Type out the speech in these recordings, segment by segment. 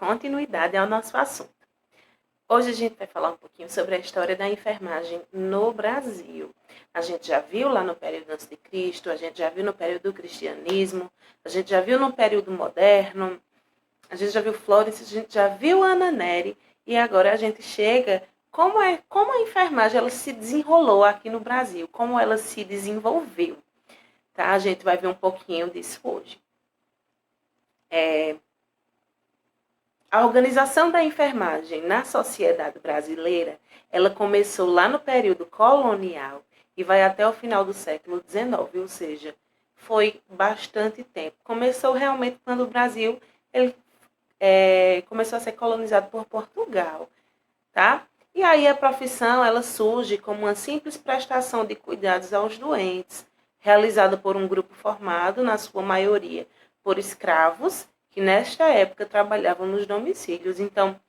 continuidade ao nosso assunto. Hoje a gente vai falar um pouquinho sobre a história da enfermagem no Brasil. A gente já viu lá no período antes de Cristo, a gente já viu no período do cristianismo, a gente já viu no período moderno, a gente já viu Florence, a gente já viu Ana Nery e agora a gente chega como a enfermagem ela se desenrolou aqui no Brasil, como ela se desenvolveu. Tá? A gente vai ver um pouquinho disso hoje. A organização da enfermagem na sociedade brasileira, ela começou lá no período colonial e vai até o final do século XIX, ou seja, foi bastante tempo. Começou realmente quando o Brasil começou a ser colonizado por Portugal, tá? E aí a profissão, ela surge como uma simples prestação de cuidados aos doentes, realizada por um grupo formado, na sua maioria, por escravos, que nesta época trabalhavam nos domicílios. Então,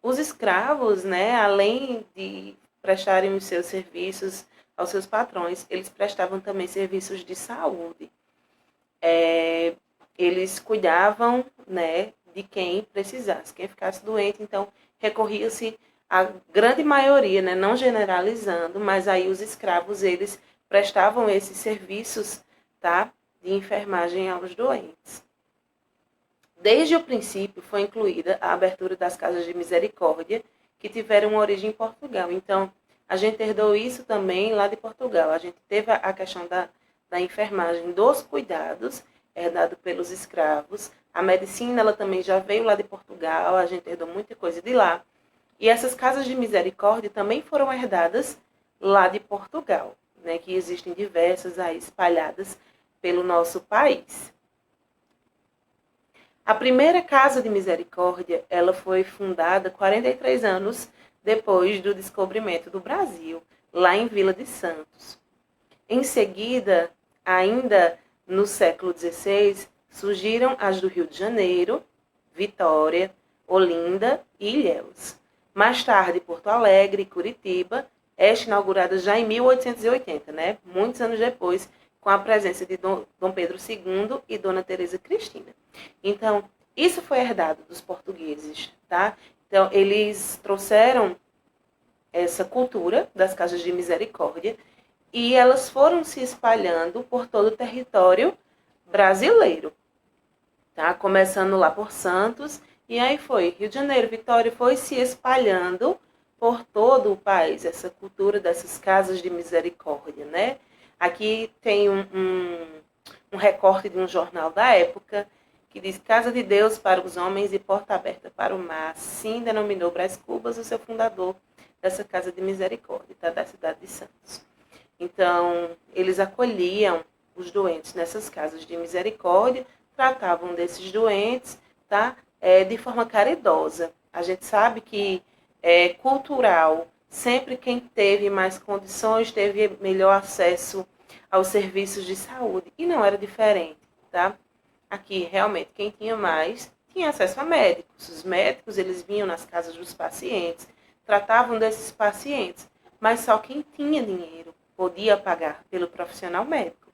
os escravos, né, além de prestarem os seus serviços aos seus patrões, eles prestavam também serviços de saúde. Eles cuidavam, né, de quem precisasse, quem ficasse doente, então recorria-se a grande maioria, né, não generalizando, mas aí os escravos, eles prestavam esses serviços, tá, de enfermagem aos doentes. Desde o princípio foi incluída a abertura das casas de misericórdia, que tiveram origem em Portugal. Então, a gente herdou isso também lá de Portugal. A gente teve a questão da enfermagem, dos cuidados, herdado pelos escravos. A medicina, ela também já veio lá de Portugal, a gente herdou muita coisa de lá. E essas casas de misericórdia também foram herdadas lá de Portugal, né, que existem diversas aí espalhadas pelo nosso país. A primeira casa de misericórdia, ela foi fundada 43 anos depois do descobrimento do Brasil, lá em Vila de Santos. Em seguida, ainda no século XVI, surgiram as do Rio de Janeiro, Vitória, Olinda e Ilhéus. Mais tarde, Porto Alegre e Curitiba, esta inaugurada já em 1880, né? Muitos anos depois, com a presença de Dom Pedro II e Dona Teresa Cristina. Então, isso foi herdado dos portugueses, tá? Então, eles trouxeram essa cultura das casas de misericórdia e elas foram se espalhando por todo o território brasileiro, tá? Começando lá por Santos, e aí foi Rio de Janeiro, Vitória, foi se espalhando por todo o país, essa cultura dessas casas de misericórdia, né? Aqui tem um recorte de um jornal da época, que diz: Casa de Deus para os homens e porta aberta para o mar. Assim denominou Brás Cubas, o seu fundador dessa Casa de Misericórdia, tá? Da cidade de Santos. Então, eles acolhiam os doentes nessas casas de misericórdia, tratavam desses doentes, tá? De forma caridosa. A gente sabe que é cultural. Sempre quem teve mais condições teve melhor acesso aos serviços de saúde. E não era diferente, tá? Aqui, realmente, quem tinha mais tinha acesso a médicos. Os médicos, eles vinham nas casas dos pacientes, tratavam desses pacientes. Mas só quem tinha dinheiro podia pagar pelo profissional médico.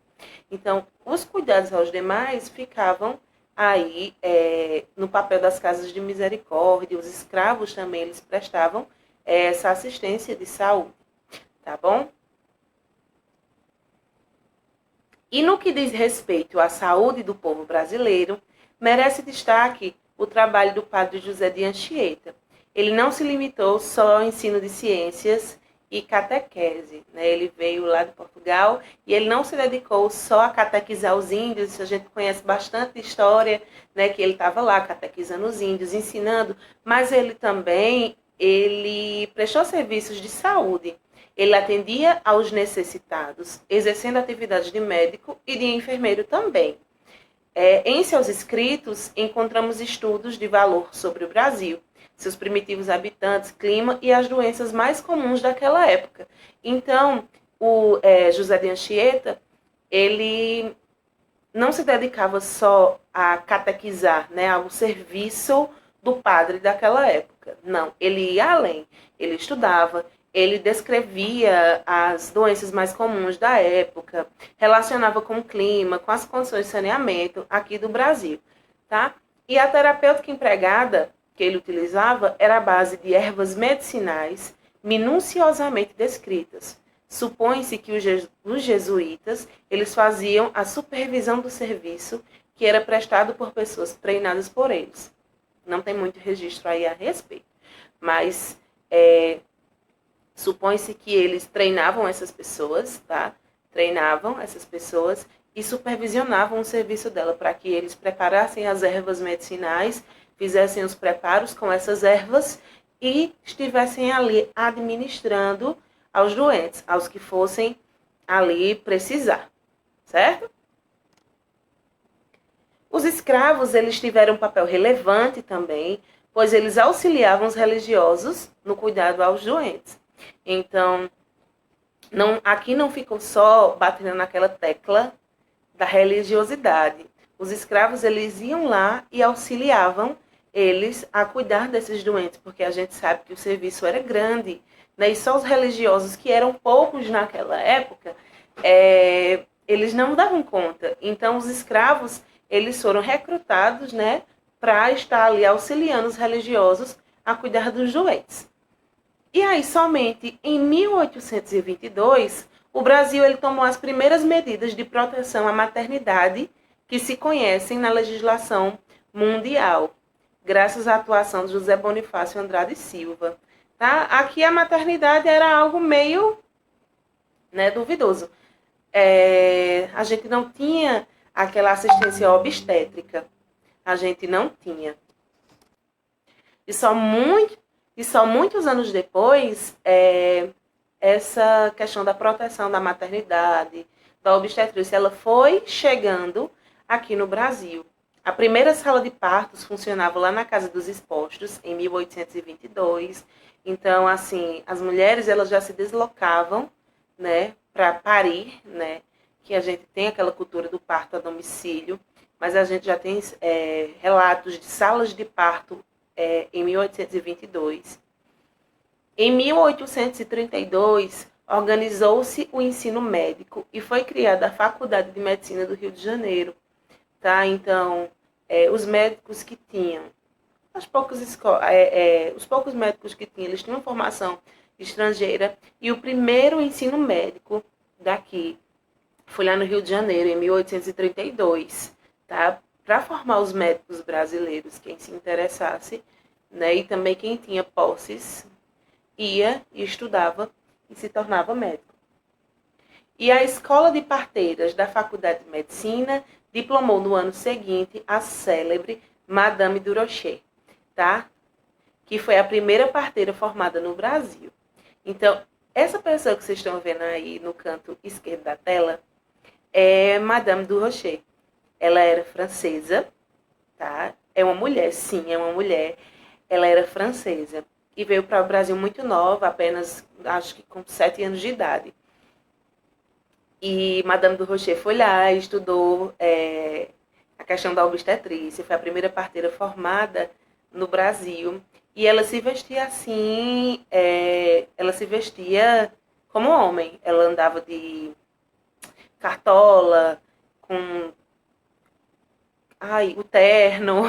Então, os cuidados aos demais ficavam aí no papel das casas de misericórdia. Os escravos também, eles prestavam essa assistência de saúde, tá bom? E no que diz respeito à saúde do povo brasileiro, merece destaque o trabalho do padre José de Anchieta. Ele não se limitou só ao ensino de ciências e catequese, né? Ele veio lá de Portugal e ele não se dedicou só a catequizar os índios. A gente conhece bastante história, né, que ele estava lá catequizando os índios, ensinando, mas ele também prestou serviços de saúde. Ele atendia aos necessitados, exercendo atividades de médico e de enfermeiro também. Em seus escritos, encontramos estudos de valor sobre o Brasil, seus primitivos habitantes, clima e as doenças mais comuns daquela época. Então, o José de Anchieta, ele não se dedicava só a catequizar, né, ao serviço do padre daquela época. Não, ele ia além. Ele estudava, ele descrevia as doenças mais comuns da época, relacionava com o clima, com as condições de saneamento aqui do Brasil, tá? E a terapêutica empregada que ele utilizava era a base de ervas medicinais minuciosamente descritas. Supõe-se que os jesuítas eles faziam a supervisão do serviço que era prestado por pessoas treinadas por eles. Não tem muito registro aí a respeito, mas supõe-se que eles treinavam essas pessoas, tá? Treinavam essas pessoas e supervisionavam o serviço dela para que eles preparassem as ervas medicinais, fizessem os preparos com essas ervas e estivessem ali administrando aos doentes, aos que fossem ali precisar, certo? Os escravos, eles tiveram um papel relevante também, pois eles auxiliavam os religiosos no cuidado aos doentes. Então, aqui não ficou só batendo naquela tecla da religiosidade. Os escravos, eles iam lá e auxiliavam eles a cuidar desses doentes, porque a gente sabe que o serviço era grande, né? E só os religiosos, que eram poucos naquela época, eles não davam conta. Então, os escravos, eles foram recrutados, né, para estar ali auxiliando os religiosos a cuidar dos doentes. E aí, somente em 1822, o Brasil ele tomou as primeiras medidas de proteção à maternidade que se conhecem na legislação mundial, graças à atuação de José Bonifácio Andrade Silva. Tá? Aqui a maternidade era algo meio, né, duvidoso. A gente não tinha aquela assistência obstétrica. A gente não tinha. E só muitos anos depois, essa questão da proteção da maternidade, da obstetrícia, ela foi chegando aqui no Brasil. A primeira sala de partos funcionava lá na Casa dos Expostos, em 1822. Então, assim, as mulheres elas já se deslocavam, né, para parir, né, que a gente tem aquela cultura do parto a domicílio, mas a gente já tem relatos de salas de parto em 1822. Em 1832, organizou-se o ensino médico e foi criada a Faculdade de Medicina do Rio de Janeiro. Tá? Então, os médicos que tinham, os poucos médicos que tinham, eles tinham formação estrangeira, e o primeiro ensino médico daqui foi lá no Rio de Janeiro, em 1832, tá? Para formar os médicos brasileiros, quem se interessasse, né? E também quem tinha posses, ia e estudava e se tornava médico. E a Escola de Parteiras da Faculdade de Medicina diplomou no ano seguinte a célebre Madame Durocher, tá? Que foi a primeira parteira formada no Brasil. Então, essa pessoa que vocês estão vendo aí no canto esquerdo da tela é Madame Durocher. Ela era francesa, tá? É uma mulher, sim, é uma mulher. Ela era francesa e veio para o Brasil muito nova, apenas, acho que com 7 anos de idade. E Madame Durocher foi lá e estudou a questão da obstetrícia, foi a primeira parteira formada no Brasil. E ela se vestia assim, ela se vestia como homem. Ela andava de cartola, com o terno,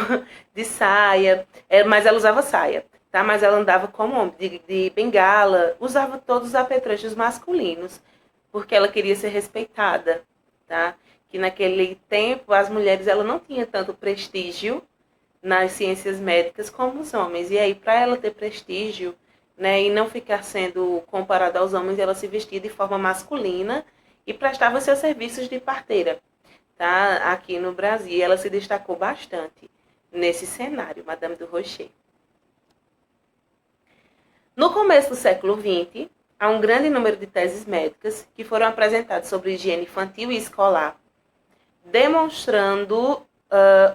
de saia, mas ela usava saia, tá? Mas ela andava como homem, de bengala, usava todos os apetrechos masculinos, porque ela queria ser respeitada, tá? Que naquele tempo as mulheres ela não tinham tanto prestígio nas ciências médicas como os homens. E aí, para ela ter prestígio, né, e não ficar sendo comparada aos homens, ela se vestia de forma masculina e prestava seus serviços de parteira, tá? Aqui no Brasil. Ela se destacou bastante nesse cenário, Madame Durocher. No começo do século XX, há um grande número de teses médicas que foram apresentadas sobre higiene infantil e escolar, demonstrando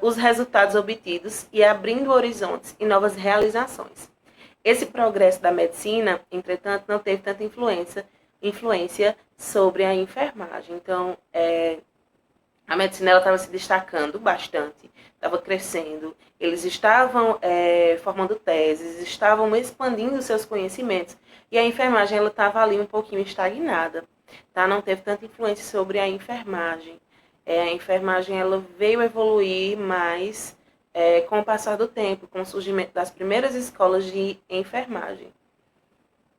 os resultados obtidos e abrindo horizontes e novas realizações. Esse progresso da medicina, entretanto, não teve tanta influência sobre a enfermagem. Então, a medicina estava se destacando bastante, estava crescendo. Eles estavam formando teses, estavam expandindo seus conhecimentos. E a enfermagem estava ali um pouquinho estagnada. Tá? Não teve tanta influência sobre a enfermagem. A enfermagem ela veio evoluir mais com o passar do tempo, com o surgimento das primeiras escolas de enfermagem.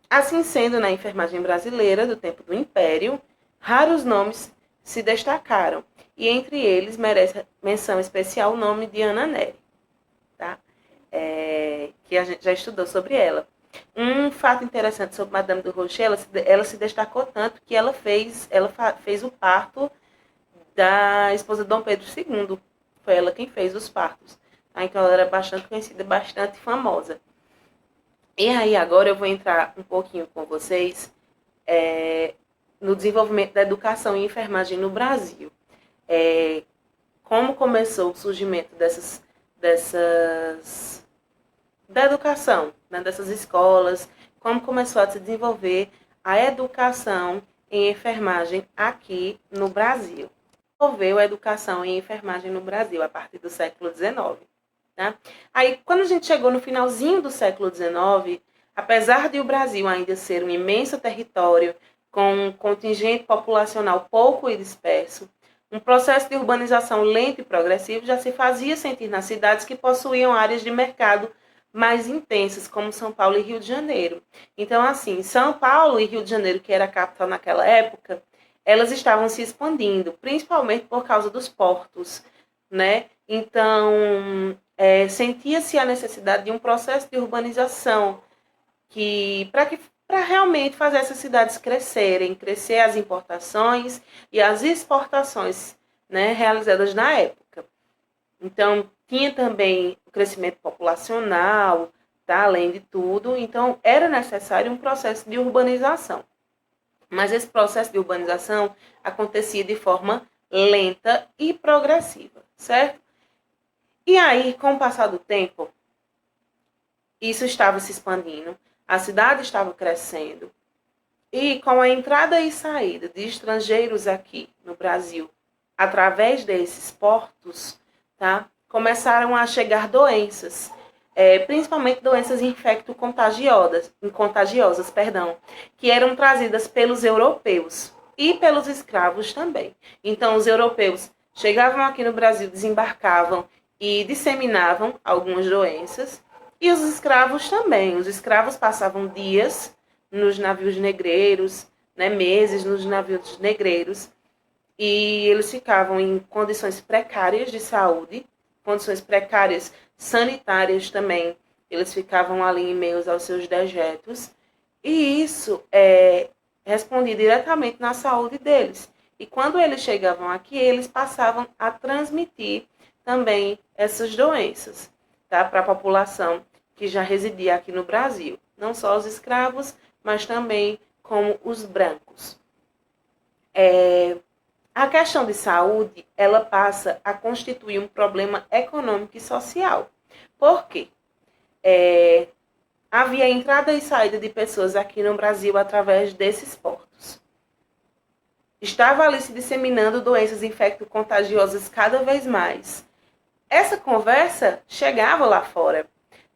Assim sendo, na enfermagem brasileira, do tempo do Império, raros nomes se destacaram, e entre eles merece menção especial o nome de Ana Nery, tá? Que a gente já estudou sobre ela. Um fato interessante sobre Madame du Rocher, ela se destacou tanto que ela fez o parto da esposa de Dom Pedro II. Foi ela quem fez os partos. Tá? Então ela era bastante conhecida, bastante famosa. E aí agora eu vou entrar um pouquinho com vocês no desenvolvimento da educação em enfermagem no Brasil. Como começou o surgimento da educação, né, dessas escolas, como começou a se desenvolver a educação em enfermagem aqui no Brasil. Desenvolveu a educação em enfermagem no Brasil a partir do século XIX. Tá? Aí, quando a gente chegou no finalzinho do século XIX, apesar de o Brasil ainda ser um imenso território com um contingente populacional pouco e disperso, um processo de urbanização lento e progressivo já se fazia sentir nas cidades que possuíam áreas de mercado mais intensas, como São Paulo e Rio de Janeiro. Então, assim, São Paulo e Rio de Janeiro, que era a capital naquela época, elas estavam se expandindo, principalmente por causa dos portos, né? Então, sentia-se a necessidade de um processo de urbanização para realmente fazer essas cidades crescer as importações e as exportações, né, realizadas na época. Então, tinha também o crescimento populacional, tá, além de tudo, então era necessário um processo de urbanização. Mas esse processo de urbanização acontecia de forma lenta e progressiva, certo? E aí, com o passar do tempo, isso estava se expandindo, a cidade estava crescendo, e com a entrada e saída de estrangeiros aqui no Brasil, através desses portos, tá, começaram a chegar doenças, principalmente doenças infecto-contagiosas, que eram trazidas pelos europeus e pelos escravos também. Então, os europeus chegavam aqui no Brasil, desembarcavam e disseminavam algumas doenças, e os escravos também. Os escravos passavam dias nos navios negreiros, né, meses nos navios negreiros, e eles ficavam em condições precárias de saúde, condições precárias sanitárias também. Eles ficavam ali em meio aos seus dejetos, e isso respondia diretamente na saúde deles. E quando eles chegavam aqui, eles passavam a transmitir também essas doenças, tá, para a população que já residia aqui no Brasil. Não só os escravos, mas também como os brancos. A questão de saúde, ela passa a constituir um problema econômico e social. Por quê? Havia entrada e saída de pessoas aqui no Brasil através desses portos. Estava ali se disseminando doenças infecto-contagiosas cada vez mais. Essa conversa chegava lá fora,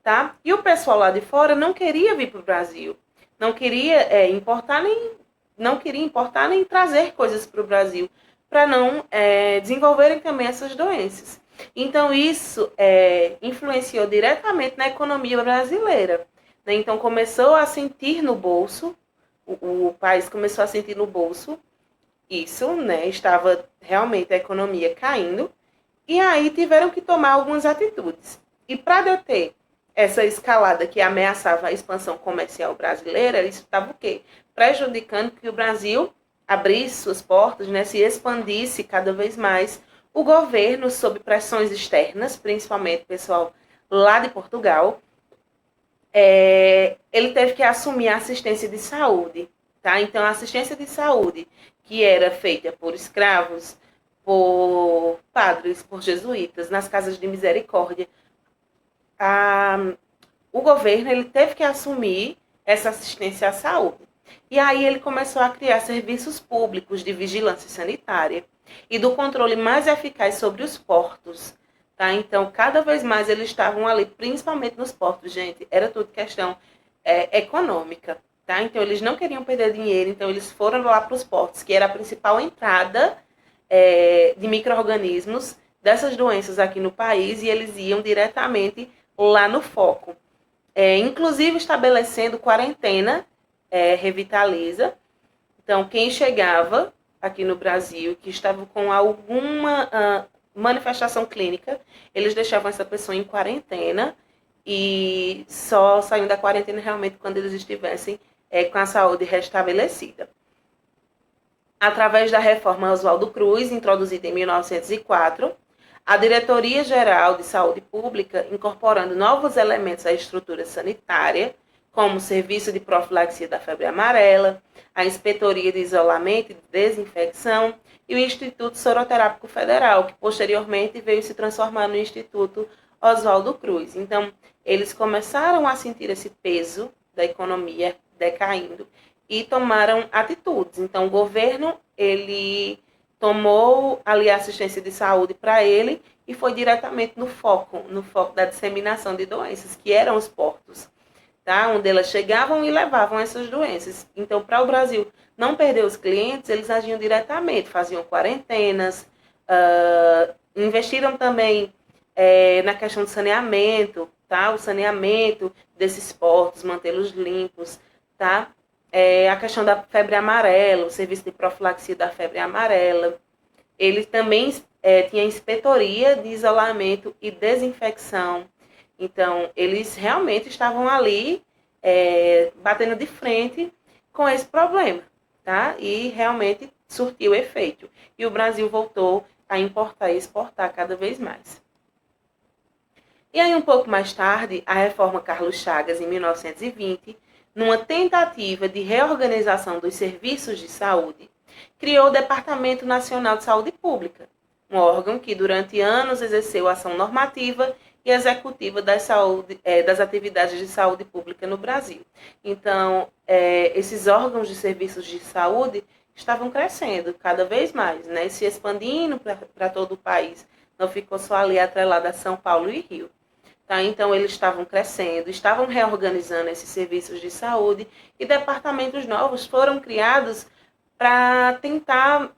tá? E o pessoal lá de fora não queria vir para o Brasil, não queria importar nem trazer coisas para o Brasil, para não desenvolverem também essas doenças. Então, isso influenciou diretamente na economia brasileira. Né? Então, começou a sentir no bolso, o país começou a sentir no bolso isso, né? Estava realmente a economia caindo, e aí tiveram que tomar algumas atitudes. E para deter essa escalada que ameaçava a expansão comercial brasileira, isso estava o quê? Prejudicando que o Brasil abrisse suas portas, né, se expandisse cada vez mais. O governo, sob pressões externas, principalmente o pessoal lá de Portugal, ele teve que assumir a assistência de saúde. Tá? Então, a assistência de saúde, que era feita por escravos, por padres, por jesuítas, nas casas de misericórdia, o governo ele teve que assumir essa assistência à saúde. E aí ele começou a criar serviços públicos de vigilância sanitária e do controle mais eficaz sobre os portos. Tá? Então, cada vez mais eles estavam ali, principalmente nos portos, gente, era tudo questão econômica. Tá? Então, eles não queriam perder dinheiro, então eles foram lá para os portos, que era a principal entrada de micro-organismos dessas doenças aqui no país e eles iam diretamente lá no foco. Inclusive estabelecendo quarentena Revitaliza. Então, quem chegava aqui no Brasil, que estava com alguma manifestação clínica, eles deixavam essa pessoa em quarentena e só saíam da quarentena realmente quando eles estivessem com a saúde restabelecida. Através da reforma Oswaldo Cruz, introduzida em 1904, a Diretoria-Geral de Saúde Pública, incorporando novos elementos à estrutura sanitária, como o Serviço de Profilaxia da Febre Amarela, a Inspetoria de Isolamento e de Desinfecção e o Instituto Soroterápico Federal, que posteriormente veio se transformar no Instituto Oswaldo Cruz. Então, eles começaram a sentir esse peso da economia decaindo e tomaram atitudes. Então, o governo, ele tomou ali a assistência de saúde para ele e foi diretamente no foco da disseminação de doenças, que eram os portos, tá? Onde elas chegavam e levavam essas doenças. Então, para o Brasil não perder os clientes, eles agiam diretamente, faziam quarentenas, investiram também na questão do saneamento, tá? O saneamento desses portos, mantê-los limpos, tá? A questão da febre amarela, o serviço de profilaxia da febre amarela. Ele também tinha inspetoria de isolamento e desinfecção. Então, eles realmente estavam ali batendo de frente com esse problema, tá? E realmente surtiu efeito. E o Brasil voltou a importar e exportar cada vez mais. E aí, um pouco mais tarde, a reforma Carlos Chagas, em 1920, numa tentativa de reorganização dos serviços de saúde, criou o Departamento Nacional de Saúde Pública, um órgão que durante anos exerceu ação normativa e executiva das atividades de saúde pública no Brasil. Então, esses órgãos de serviços de saúde estavam crescendo cada vez mais, né, se expandindo para todo o país. Não ficou só ali atrelado a São Paulo e Rio. Tá? Então, eles estavam crescendo, estavam reorganizando esses serviços de saúde e departamentos novos foram criados para tentar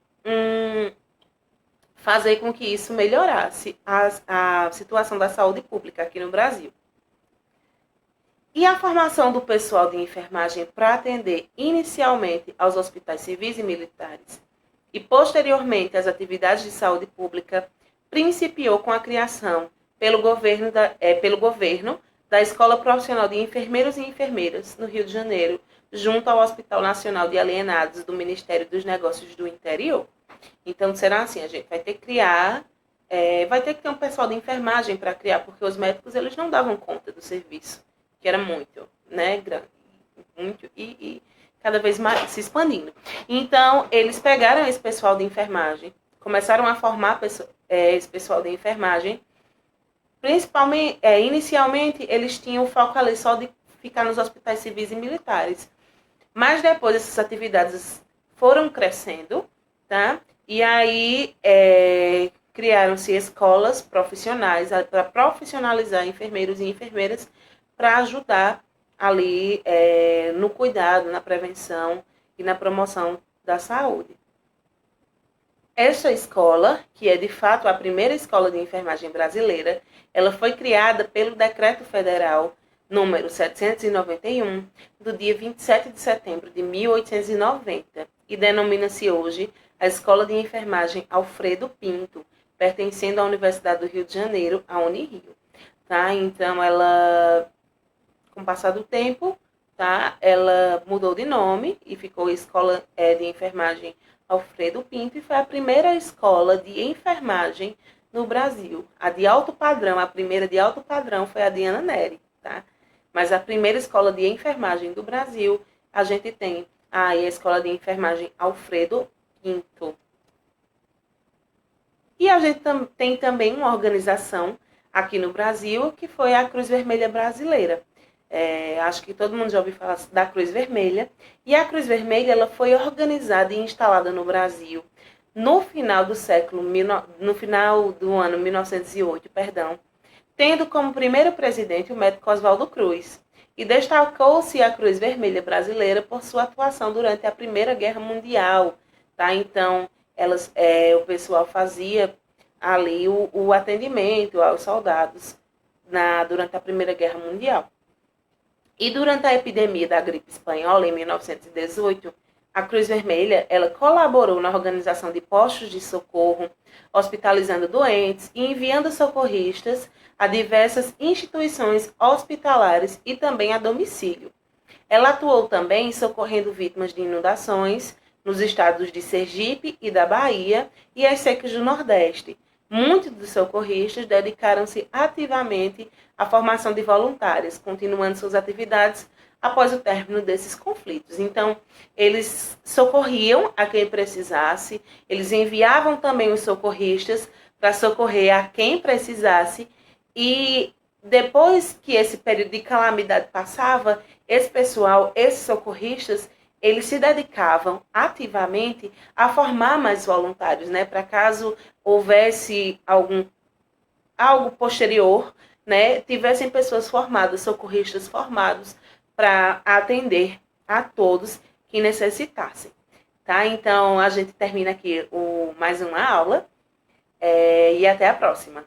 fazer com que isso melhorasse a situação da saúde pública aqui no Brasil. E a formação do pessoal de enfermagem para atender inicialmente aos hospitais civis e militares e posteriormente às atividades de saúde pública principiou com a criação pelo governo da Escola Profissional de Enfermeiros e Enfermeiras, no Rio de Janeiro, junto ao Hospital Nacional de Alienados do Ministério dos Negócios do Interior. Então, será assim, a gente vai ter que criar, vai ter que ter um pessoal de enfermagem para criar, porque os médicos eles não davam conta do serviço, que era muito, né, grande, muito, e cada vez mais se expandindo. Então, eles pegaram esse pessoal de enfermagem, começaram a formar esse pessoal de enfermagem. Principalmente, inicialmente, eles tinham foco ali só de ficar nos hospitais civis e militares. Mas depois essas atividades foram crescendo, tá? E aí criaram-se escolas profissionais para profissionalizar enfermeiros e enfermeiras para ajudar ali no cuidado, na prevenção e na promoção da saúde. Esta escola, que é de fato a primeira escola de enfermagem brasileira, ela foi criada pelo Decreto Federal número 791, do dia 27 de setembro de 1890, e denomina-se hoje a Escola de Enfermagem Alfredo Pinto, pertencendo à Universidade do Rio de Janeiro, a Unirio. Tá? Então, ela, com o passar do tempo, tá? Ela mudou de nome e ficou Escola de Enfermagem Alfredo Pinto, e foi a primeira escola de enfermagem no Brasil. A de alto padrão, a primeira de alto padrão foi a de Ana Nery, tá? Mas a primeira escola de enfermagem do Brasil, a gente tem aí a Escola de Enfermagem Alfredo Pinto. E a gente tem também uma organização aqui no Brasil, que foi a Cruz Vermelha Brasileira. Acho que todo mundo já ouviu falar da Cruz Vermelha. E a Cruz Vermelha ela foi organizada e instalada no Brasil no final do ano 1908, tendo como primeiro presidente o médico Oswaldo Cruz. E destacou-se a Cruz Vermelha Brasileira por sua atuação durante a Primeira Guerra Mundial. Tá? Então, o pessoal fazia ali o atendimento aos soldados durante a Primeira Guerra Mundial. E durante a epidemia da gripe espanhola, em 1918, a Cruz Vermelha ela colaborou na organização de postos de socorro, hospitalizando doentes e enviando socorristas a diversas instituições hospitalares e também a domicílio. Ela atuou também socorrendo vítimas de inundações nos estados de Sergipe e da Bahia e as secas do Nordeste. Muitos dos socorristas dedicaram-se ativamente à formação de voluntários, continuando suas atividades após o término desses conflitos. Então, eles socorriam a quem precisasse, eles enviavam também os socorristas para socorrer a quem precisasse, e depois que esse período de calamidade passava, esse pessoal, esses socorristas, eles se dedicavam ativamente a formar mais voluntários, né, para caso houvesse algo posterior, né, tivessem pessoas formadas, socorristas formados, para atender a todos que necessitassem. Tá? Então, a gente termina aqui mais uma aula e até a próxima.